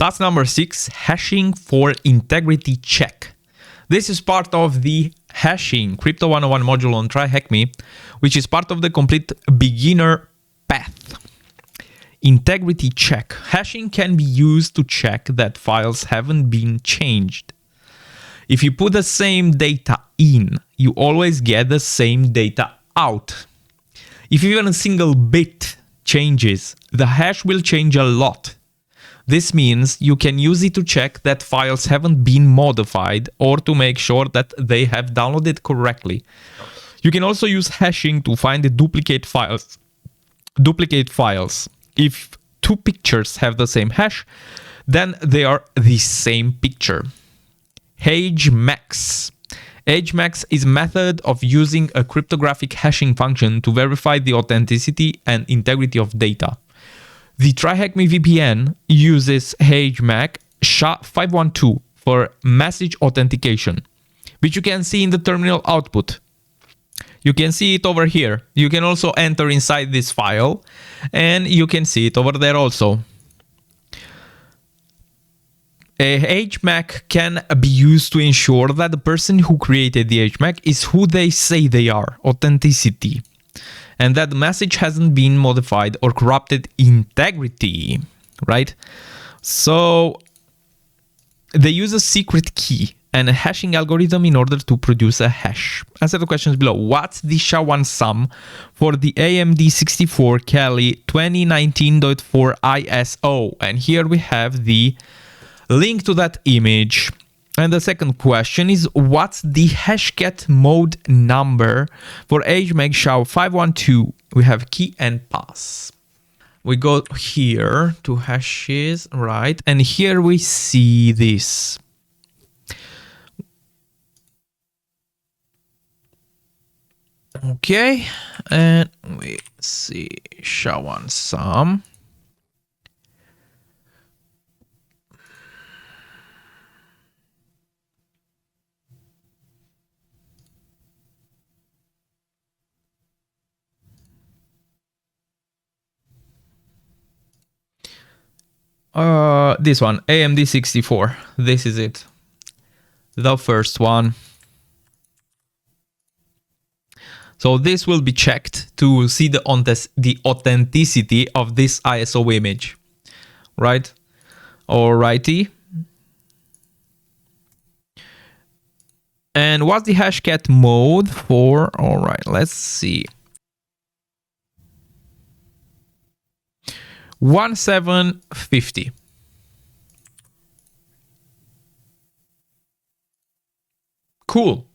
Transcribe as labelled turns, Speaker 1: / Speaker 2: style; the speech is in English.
Speaker 1: Task number 6, hashing for integrity check. This is part of the hashing Crypto 101 module on TryHackMe, which is part of the complete beginner path. Integrity check. Hashing can be used to check that files haven't been changed. If you put the same data in, you always get the same data out. If even a single bit changes, the hash will change a lot. This means you can use it to check that files haven't been modified or to make sure that they have downloaded correctly. You can also use hashing to find the duplicate files. If two pictures have the same hash, then they are the same picture. HmaX. HmaX is a method of using a cryptographic hashing function to verify the authenticity and integrity of data. The TryHackMe VPN uses HmaX SHA-512 for message authentication, which you can see in the terminal output. You can see it over here. You can also enter inside this file, and you can see it over there also. A HMAC can be used to ensure that the person who created the HMAC is who they say they are, authenticity, and that the message hasn't been modified or corrupted, integrity, right? So they use a secret key and a hashing algorithm in order to produce a hash. Answer the questions below. What's the SHA-1 sum for the AMD 64 Kali 2019.4 ISO? And here we have the link to that image. And the second question is, what's the hashcat mode number for HMAC SHA-512? We have key and pass. We go here to hashes, right? And here we see this. Okay, and we see SHA-1 sum. This one, AMD 64. This is it. The first one. So this will be checked to see the authenticity of this ISO image, right? Alrighty. And what's the hashcat mode for? All right, let's see. 1750. Cool.